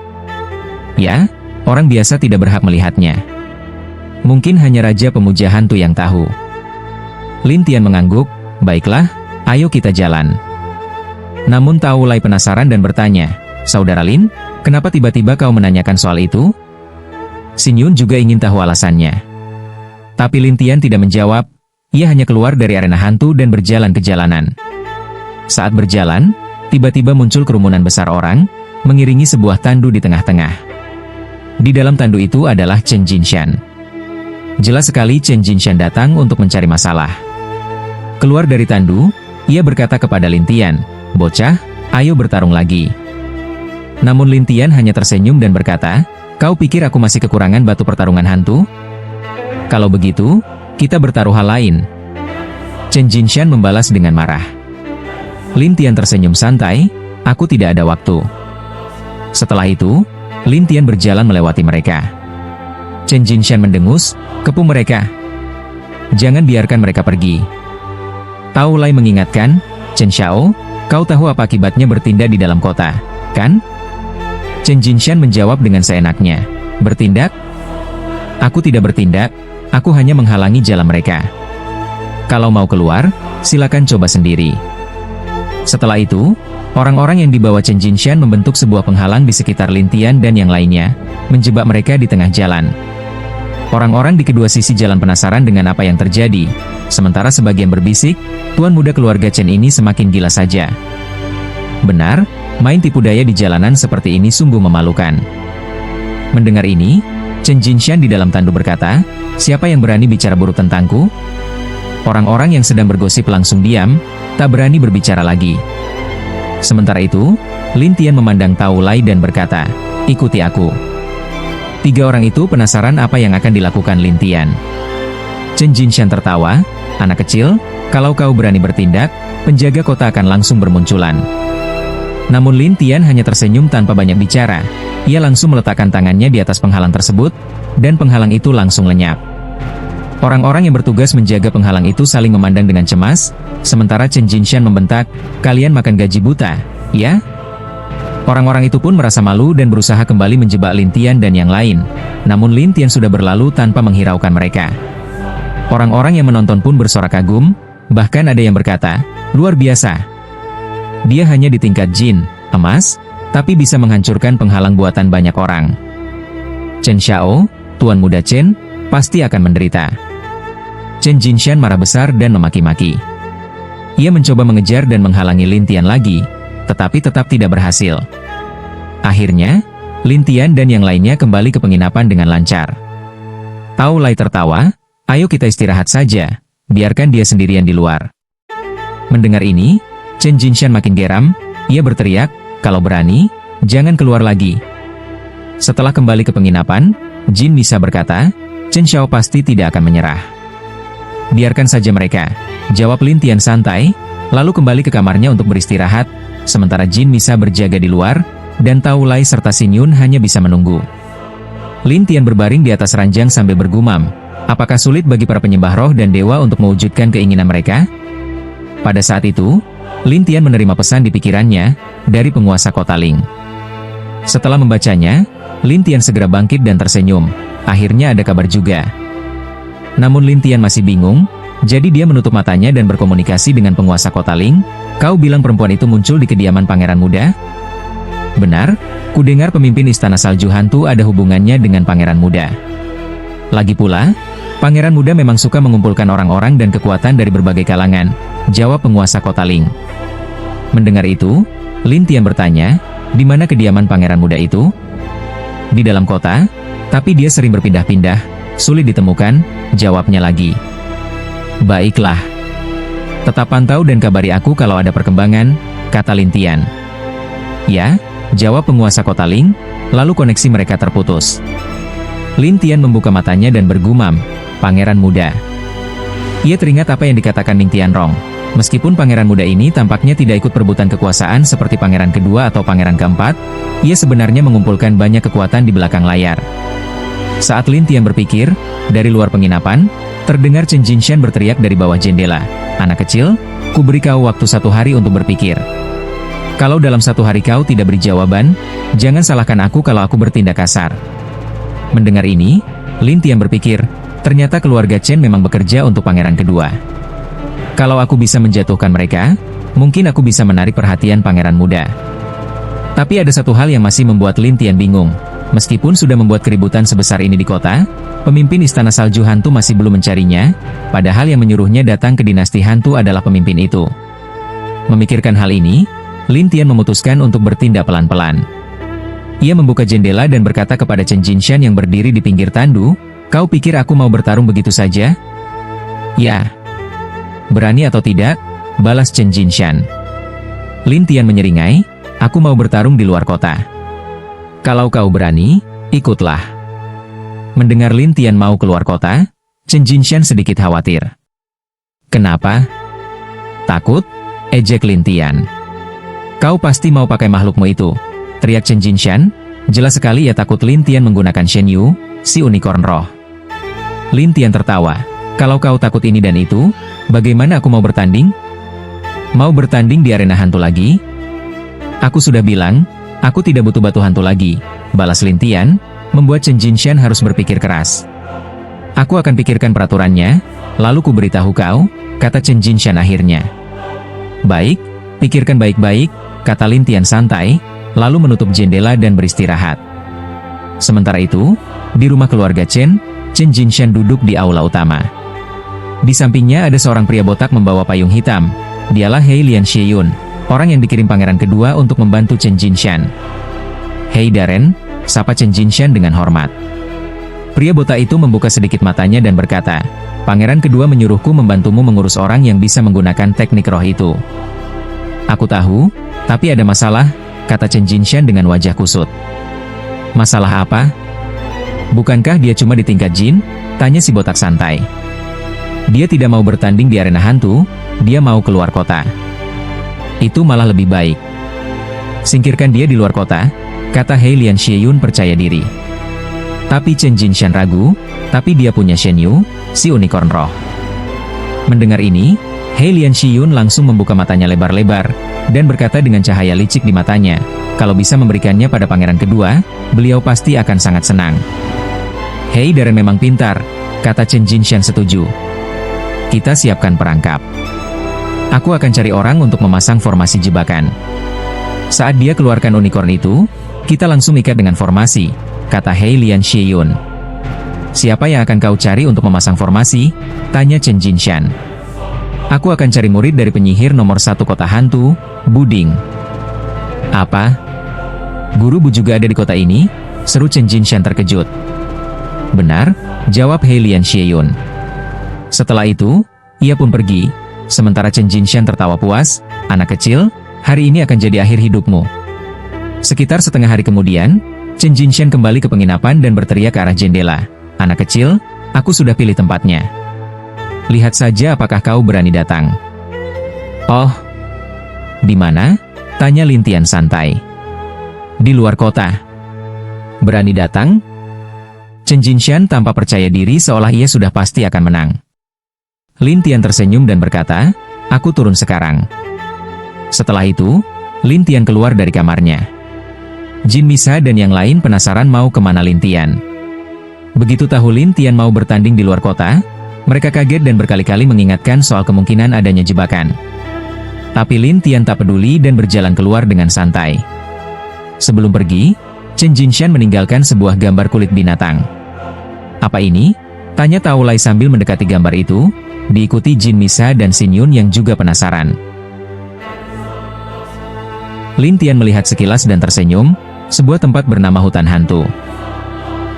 Speaker 2: Ya, orang biasa tidak berhak melihatnya. Mungkin hanya Raja Pemuja Hantu yang tahu. Lin Tian mengangguk, baiklah, ayo kita jalan. Namun Tao Lai penasaran dan bertanya, Saudara Lin, kenapa tiba-tiba kau menanyakan soal itu? Xin Yun juga ingin tahu alasannya. Tapi Lin Tian tidak menjawab, ia hanya keluar dari arena hantu dan berjalan ke jalanan. Saat berjalan, tiba-tiba muncul kerumunan besar orang, mengiringi sebuah tandu di tengah-tengah. Di dalam tandu itu adalah Chen Jinshan. Jelas sekali Chen Jinshan datang untuk mencari masalah. Keluar dari tandu, ia berkata kepada Lin Tian, Bocah, ayo bertarung lagi. Namun Lin Tian hanya tersenyum dan berkata, Kau pikir aku masih kekurangan batu pertarungan hantu? Kalau begitu, kita bertaruh hal lain. Chen Jinshan membalas dengan marah. Lin Tian tersenyum santai, aku tidak ada waktu. Setelah itu, Lin Tian berjalan melewati mereka. Chen Jinshan mendengus, kepu mereka. Jangan biarkan mereka pergi. Tao Lai mengingatkan, Chen Xiao, kau tahu apa akibatnya bertindak di dalam kota, kan? Chen Jinshan menjawab dengan seenaknya, bertindak? Aku tidak bertindak, aku hanya menghalangi jalan mereka. Kalau mau keluar, silakan coba sendiri. Setelah itu, orang-orang yang dibawa Chen Jinshan membentuk sebuah penghalang di sekitar Lin Tian dan yang lainnya, menjebak mereka di tengah jalan. Orang-orang di kedua sisi jalan penasaran dengan apa yang terjadi, sementara sebagian berbisik, tuan muda keluarga Chen ini semakin gila saja. Benar, main tipu daya di jalanan seperti ini sungguh memalukan. Mendengar ini, Chen Jinshan di dalam tandu berkata, siapa yang berani bicara buruk tentangku? Orang-orang yang sedang bergosip langsung diam, tak berani berbicara lagi. Sementara itu, Lin Tian memandang Tao Lai dan berkata, ikuti aku. Tiga orang itu penasaran apa yang akan dilakukan Lin Tian. Chen Jinshan tertawa, anak kecil, kalau kau berani bertindak, penjaga kota akan langsung bermunculan. Namun Lin Tian hanya tersenyum tanpa banyak bicara. Ia langsung meletakkan tangannya di atas penghalang tersebut, dan penghalang itu langsung lenyap. Orang-orang yang bertugas menjaga penghalang itu saling memandang dengan cemas, sementara Chen Jinshan membentak, kalian makan gaji buta, ya? Orang-orang itu pun merasa malu dan berusaha kembali menjebak Lin Tian dan yang lain, namun Lin Tian sudah berlalu tanpa menghiraukan mereka. Orang-orang yang menonton pun bersorak kagum, bahkan ada yang berkata, luar biasa. Dia hanya di tingkat jin, emas, tapi bisa menghancurkan penghalang buatan banyak orang. Chen Xiao, Tuan Muda Chen, pasti akan menderita. Chen Jinshan marah besar dan memaki-maki. Ia mencoba mengejar dan menghalangi Lin Tian lagi, tetapi tetap tidak berhasil. Akhirnya, Lin Tian dan yang lainnya kembali ke penginapan dengan lancar. Tao Lai tertawa, ayo kita istirahat saja, biarkan dia sendirian di luar. Mendengar ini, Chen Jinshan makin geram, ia berteriak, kalau berani, jangan keluar lagi. Setelah kembali ke penginapan, Jin Misa berkata, Chen Xiao pasti tidak akan menyerah. Biarkan saja mereka, jawab Lin Tian santai, lalu kembali ke kamarnya untuk beristirahat, sementara Jin Misa berjaga di luar, dan Tao Lai serta Xin Yun hanya bisa menunggu. Lin Tian berbaring di atas ranjang sambil bergumam, apakah sulit bagi para penyembah roh dan dewa untuk mewujudkan keinginan mereka? Pada saat itu, Lin Tian menerima pesan di pikirannya, dari penguasa kota Ling. Setelah membacanya, Lin Tian segera bangkit dan tersenyum, akhirnya ada kabar juga. Namun Lin Tian masih bingung, jadi dia menutup matanya dan berkomunikasi dengan penguasa kota Ling, kau bilang perempuan itu muncul di kediaman pangeran muda? Benar, kudengar pemimpin istana salju hantu ada hubungannya dengan pangeran muda. Lagi pula, pangeran muda memang suka mengumpulkan orang-orang dan kekuatan dari berbagai kalangan, jawab penguasa kota Ling. Mendengar itu, Lin Tian bertanya, di mana kediaman pangeran muda itu? Di dalam kota, tapi dia sering berpindah-pindah, sulit ditemukan, jawabnya lagi. Baiklah. Tetap pantau dan kabari aku kalau ada perkembangan, kata Lin Tian. Ya, jawab penguasa kota Ling, lalu koneksi mereka terputus. Lin Tian membuka matanya dan bergumam, pangeran muda. Ia teringat apa yang dikatakan Ning Tianrong. Meskipun pangeran muda ini tampaknya tidak ikut perebutan kekuasaan seperti pangeran kedua atau pangeran keempat, ia sebenarnya mengumpulkan banyak kekuatan di belakang layar. Saat Lin Tian berpikir, dari luar penginapan, terdengar Chen Jinshan berteriak dari bawah jendela, anak kecil, kuberi kau waktu 1 hari untuk berpikir. Kalau dalam 1 hari kau tidak beri jawaban, jangan salahkan aku kalau aku bertindak kasar. Mendengar ini, Lin Tian berpikir, Ternyata keluarga Chen memang bekerja untuk pangeran kedua. Kalau aku bisa menjatuhkan mereka, mungkin aku bisa menarik perhatian pangeran muda. Tapi ada satu hal yang masih membuat Lin Tian bingung. Meskipun sudah membuat keributan sebesar ini di kota, pemimpin Istana Salju Hantu masih belum mencarinya, padahal yang menyuruhnya datang ke dinasti hantu adalah pemimpin itu. Memikirkan hal ini, Lin Tian memutuskan untuk bertindak pelan-pelan. Ia membuka jendela dan berkata kepada Chen Jinshan yang berdiri di pinggir tandu, "Kau pikir aku mau bertarung begitu saja?" "Ya." "Berani atau tidak?" balas Chen Jinshan. Lin Tian menyeringai, "Aku mau bertarung di luar kota." "Kalau kau berani, ikutlah." Mendengar Lin Tian mau keluar kota, Chen Jinshan sedikit khawatir. "Kenapa?" "Takut?" ejek Lin Tian. "Kau pasti mau pakai makhlukmu itu," teriak Chen Jinshan. Jelas sekali ia takut Lin Tian menggunakan Shen Yu, si unicorn roh. Lin Tian tertawa. "Kalau kau takut ini dan itu, bagaimana aku mau bertanding? Mau bertanding di arena hantu lagi?" "Aku sudah bilang, aku tidak butuh batu hantu lagi," balas Lin Tian, membuat Chen Jinshan harus berpikir keras. "Aku akan pikirkan peraturannya, lalu ku beritahu kau," kata Chen Jinshan akhirnya. "Baik, pikirkan baik-baik," kata Lin Tian santai, lalu menutup jendela dan beristirahat. Sementara itu, di rumah keluarga Chen Jinshan duduk di aula utama. Di sampingnya ada seorang pria botak membawa payung hitam. Dialah Hei Lian Xieyun, orang yang dikirim pangeran kedua untuk membantu Chen Jinshan. "Hei Darren," sapa Chen Jinshan dengan hormat. Pria botak itu membuka sedikit matanya dan berkata, "Pangeran kedua menyuruhku membantumu mengurus orang yang bisa menggunakan teknik roh itu." "Aku tahu, tapi ada masalah," kata Chen Jinshan dengan wajah kusut. "Masalah apa?" "Bukankah dia cuma di tingkat jin?" tanya si botak santai. "Dia tidak mau bertanding di arena hantu, dia mau keluar kota." "Itu malah lebih baik. Singkirkan dia di luar kota," kata Hei Lian Xieyun percaya diri. Tapi Chen Jinshan ragu, tapi dia punya Shen Yu, si unicorn roh. Mendengar ini, Hei Lian Xieyun langsung membuka matanya lebar-lebar, dan berkata dengan cahaya licik di matanya, kalau bisa memberikannya pada pangeran kedua, beliau pasti akan sangat senang. "Hei Darren memang pintar," kata Chen Jinshan setuju. "Kita siapkan perangkap. Aku akan cari orang untuk memasang formasi jebakan. Saat dia keluarkan unicorn itu, kita langsung ikat dengan formasi," kata Hei Lian Xieyun. "Siapa yang akan kau cari untuk memasang formasi?" tanya Chen Jinshan. "Aku akan cari murid dari penyihir nomor 1 kota hantu, Buding." "Apa? Guru Bu juga ada di kota ini?" seru Chen Jinshan terkejut. "Benar," jawab Hei Lian Xieyun. Setelah itu, ia pun pergi. Sementara Chen Jinshan tertawa puas, "Anak kecil, hari ini akan jadi akhir hidupmu." Sekitar setengah hari kemudian, Chen Jinshan kembali ke penginapan dan berteriak ke arah jendela, "Anak kecil, aku sudah pilih tempatnya. Lihat saja apakah kau berani datang." "Oh, di mana?" tanya Lin Tian santai. "Di luar kota." "Berani datang?" Chen Jinshan tanpa percaya diri seolah ia sudah pasti akan menang. Lin Tian tersenyum dan berkata, "Aku turun sekarang." Setelah itu, Lin Tian keluar dari kamarnya. Jin Misa dan yang lain penasaran mau kemana Lin Tian. Begitu tahu Lin Tian mau bertanding di luar kota, mereka kaget dan berkali-kali mengingatkan soal kemungkinan adanya jebakan. Tapi Lin Tian tak peduli dan berjalan keluar dengan santai. Sebelum pergi, Chen Jinshan meninggalkan sebuah gambar kulit binatang. "Apa ini?" tanya Tao Lai sambil mendekati gambar itu, diikuti Jin Misa dan Xin Yun yang juga penasaran. Lin Tian melihat sekilas dan tersenyum, sebuah tempat bernama hutan hantu.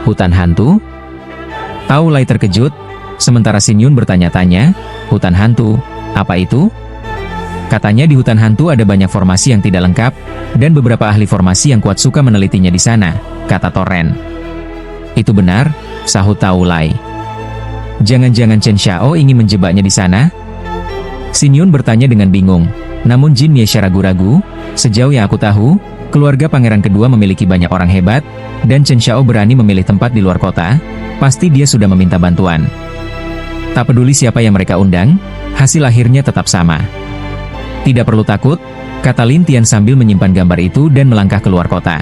Speaker 2: "Hutan hantu?" Tao Lai terkejut, sementara Xin Yun bertanya-tanya, "Hutan hantu, apa itu?" Katanya di hutan hantu ada banyak formasi yang tidak lengkap, dan beberapa ahli formasi yang kuat suka menelitinya di sana, kata Torren. "Itu benar," sahut Tao Lai. "Jangan-jangan Chen Xiao ingin menjebaknya di sana?" Xin Yun bertanya dengan bingung, namun Jin Miesha ragu-ragu. "Sejauh yang aku tahu, keluarga pangeran kedua memiliki banyak orang hebat, dan Chen Xiao berani memilih tempat di luar kota, pasti dia sudah meminta bantuan. Tak peduli siapa yang mereka undang, hasil akhirnya tetap sama." "Tidak perlu takut," kata Lin Tian sambil menyimpan gambar itu dan melangkah keluar kota.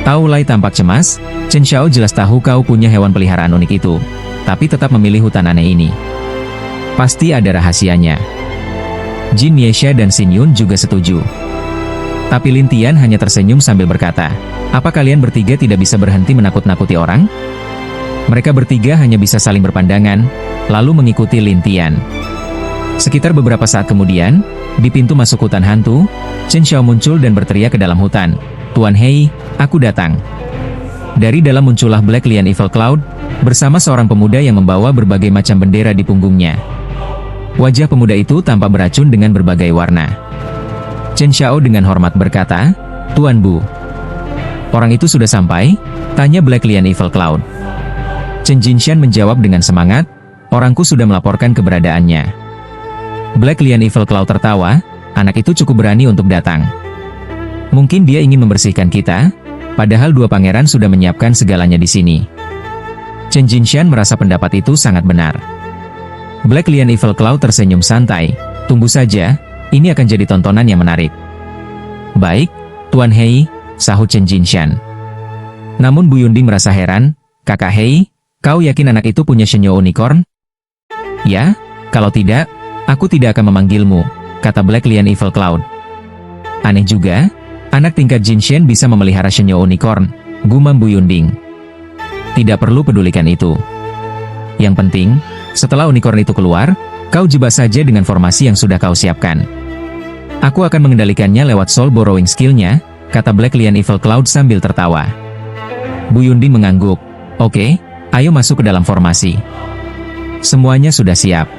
Speaker 2: Tao Lai tampak cemas, "Chen Xiao jelas tahu kau punya hewan peliharaan unik itu. tapi tetap memilih hutan aneh ini. Pasti ada rahasianya. Jin Miesha dan Xin Yun juga setuju. Tapi Lin Tian hanya tersenyum sambil berkata, "Apa kalian bertiga tidak bisa berhenti menakut-nakuti orang?" Mereka bertiga hanya bisa saling berpandangan, lalu mengikuti Lin Tian. Sekitar beberapa saat kemudian, di pintu masuk hutan hantu, Chen Xiao muncul dan berteriak ke dalam hutan, "Tuan Hei, aku datang." Dari dalam muncullah Black Lion Evil Cloud, bersama seorang pemuda yang membawa berbagai macam bendera di punggungnya. Wajah pemuda itu tampak beracun dengan berbagai warna. Chen Xiao dengan hormat berkata, "Tuan Bu." "Orang itu sudah sampai?" tanya Black Lion Evil Cloud. Chen Jinshan menjawab dengan semangat, "Orangku sudah melaporkan keberadaannya." Black Lion Evil Cloud tertawa, anak itu cukup berani untuk datang. Mungkin dia ingin membersihkan kita, padahal dua pangeran sudah menyiapkan segalanya di sini. Chen Jinshan merasa pendapat itu sangat benar. Black Lion Evil Cloud tersenyum santai, "Tunggu saja, ini akan jadi tontonan yang menarik." "Baik, Tuan Hei," sahut Chen Jinshan. Namun Bu Yunding merasa heran, "Kakak Hei, kau yakin anak itu punya Shenyo Unicorn?" "Ya, kalau tidak, aku tidak akan memanggilmu," kata Black Lion Evil Cloud. "Aneh juga, anak tingkat Jinshan bisa memelihara Shenyo Unicorn," gumam Bu Yunding. "Tidak perlu pedulikan itu. Yang penting, setelah unicorn itu keluar, kau jebak saja dengan formasi yang sudah kau siapkan. Aku akan mengendalikannya lewat soul borrowing skill-nya," kata Black Lion Evil Cloud sambil tertawa. Bu Yunding mengangguk, "Oke, ayo masuk ke dalam formasi." Semuanya sudah siap.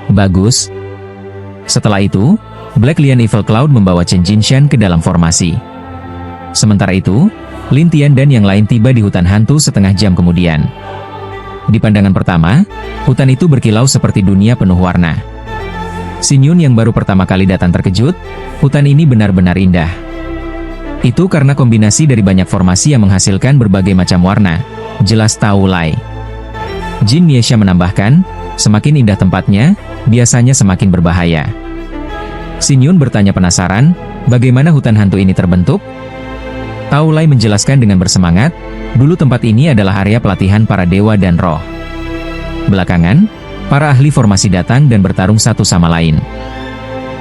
Speaker 2: Bagus. Setelah itu, Black Lion Evil Cloud membawa Chen Jinshan ke dalam formasi. Sementara itu, Lin Tian dan yang lain tiba di hutan hantu setengah jam kemudian. Di pandangan pertama, hutan itu berkilau seperti dunia penuh warna. Xin Yun yang baru pertama kali datang terkejut, hutan ini benar-benar indah. Itu karena kombinasi dari banyak formasi yang menghasilkan berbagai macam warna, jelas Tao Lai. Jin Miesha menambahkan, "Semakin indah tempatnya, biasanya semakin berbahaya." Xin Yun bertanya penasaran, bagaimana hutan hantu ini terbentuk? Tao Lai menjelaskan dengan bersemangat, dulu tempat ini adalah area pelatihan para dewa dan roh. Belakangan, para ahli formasi datang dan bertarung satu sama lain.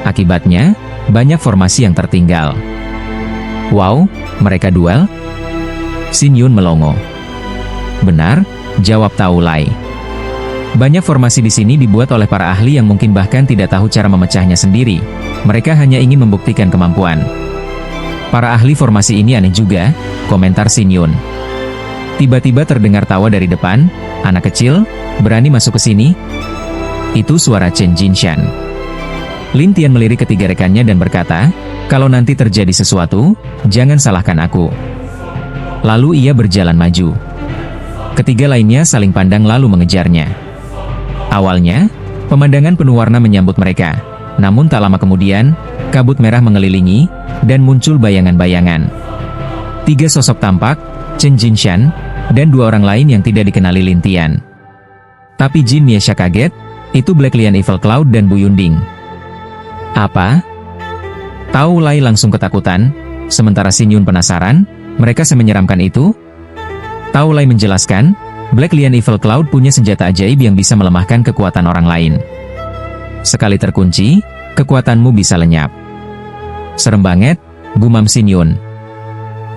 Speaker 2: Akibatnya, banyak formasi yang tertinggal. "Wow, mereka duel?" Xin Yun melongo. "Benar," jawab Tao Lai. "Banyak formasi di sini dibuat oleh para ahli yang mungkin bahkan tidak tahu cara memecahnya sendiri. Mereka hanya ingin membuktikan kemampuan." "Para ahli formasi ini aneh juga," komentar Xin Yun. Tiba-tiba terdengar tawa dari depan, "Anak kecil, berani masuk ke sini?" Itu suara Chen Jinshan. Lin Tian melirik ketiga rekannya dan berkata, "Kalau nanti terjadi sesuatu, jangan salahkan aku." Lalu ia berjalan maju. Ketiga lainnya saling pandang lalu mengejarnya. Awalnya, pemandangan penuh warna menyambut mereka. Namun tak lama kemudian, kabut merah mengelilingi, dan muncul bayangan-bayangan. Tiga sosok tampak, Chen Jinshan, dan dua orang lain yang tidak dikenali Lin Tian. Tapi Jin Miesha kaget, itu Black Lion Evil Cloud dan Bu Yunding. "Apa?" Tao Lai langsung ketakutan, sementara Xin Yun penasaran, mereka semenyeramkan itu? Tao Lai menjelaskan, Black Lion Evil Cloud punya senjata ajaib yang bisa melemahkan kekuatan orang lain. Sekali terkunci, kekuatanmu bisa lenyap. "Serem banget," gumam Xin Yun.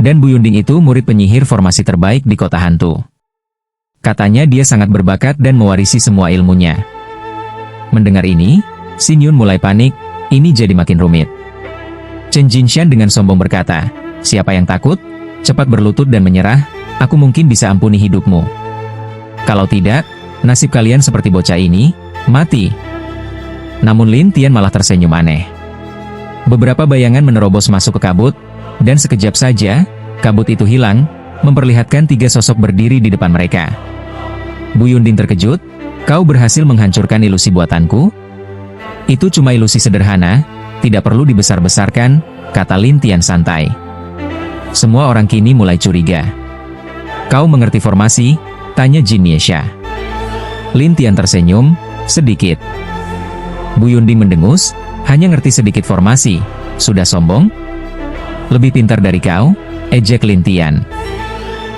Speaker 2: Dan Bu Yunding itu murid penyihir formasi terbaik di kota hantu. Katanya dia sangat berbakat dan mewarisi semua ilmunya. Mendengar ini, Xin Yun mulai panik, ini jadi makin rumit. Chen Jinshan dengan sombong berkata, "Siapa yang takut? Cepat berlutut dan menyerah, aku mungkin bisa ampuni hidupmu. Kalau tidak, nasib kalian seperti bocah ini, mati." Namun Lin Tian malah tersenyum aneh. Beberapa bayangan menerobos masuk ke kabut, dan sekejap saja, kabut itu hilang, memperlihatkan tiga sosok berdiri di depan mereka. Bu Yunding terkejut, "Kau berhasil menghancurkan ilusi buatanku?" "Itu cuma ilusi sederhana, tidak perlu dibesar-besarkan," kata Lin Tian santai. Semua orang kini mulai curiga. "Kau mengerti formasi?" tanya Jin Miesha. Lin Tian tersenyum, sedikit. Bu Yunding mendengus, "Hanya ngerti sedikit formasi, sudah sombong? Lebih pintar dari kau," ejek Lin Tian.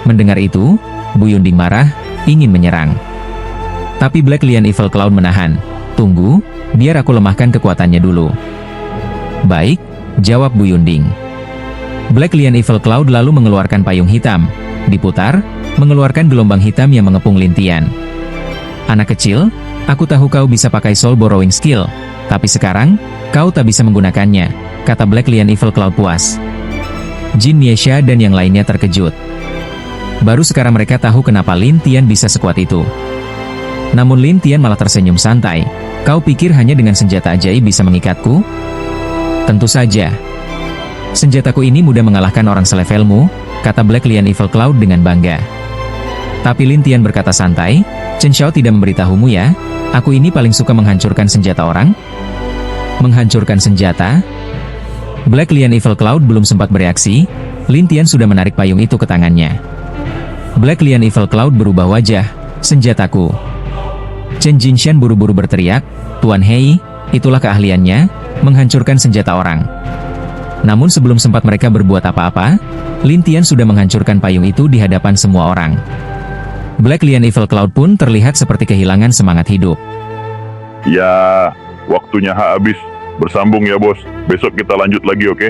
Speaker 2: Mendengar itu, Bu Yunding marah, ingin menyerang. Tapi Black Lion Evil Cloud menahan. Tunggu, biar aku lemahkan kekuatannya dulu. Baik, jawab Bu Yunding. Black Lion Evil Cloud lalu mengeluarkan payung hitam. Diputar, mengeluarkan gelombang hitam yang mengepung Lintian. Anak kecil, aku tahu kau bisa pakai Soul Borrowing Skill. Tapi sekarang, kau tak bisa menggunakannya, kata Black Lion Evil Cloud puas. Jin Miesha dan yang lainnya terkejut. Baru sekarang mereka tahu kenapa Lintian bisa sekuat itu. Namun Lintian malah tersenyum santai. Kau pikir hanya dengan senjata ajaib bisa mengikatku? Tentu saja. Senjataku ini mudah mengalahkan orang selevelmu, kata Black Lion Evil Cloud dengan bangga. Tapi Lintian berkata santai, Chen Xiao tidak memberitahumu ya, aku ini paling suka menghancurkan senjata orang. Menghancurkan senjata? Black Lion Evil Cloud belum sempat bereaksi, Lintian sudah menarik payung itu ke tangannya. Black Lion Evil Cloud berubah wajah, senjataku. Chen Jinshan buru-buru berteriak, Tuan Hei, itulah keahliannya, menghancurkan senjata orang. Namun sebelum sempat mereka berbuat apa-apa, Lintian sudah menghancurkan payung itu di hadapan semua orang. Black Lion Evil Cloud pun terlihat seperti kehilangan semangat hidup.
Speaker 1: Ya, waktunya habis. Bersambung ya bos. Besok kita lanjut lagi, oke?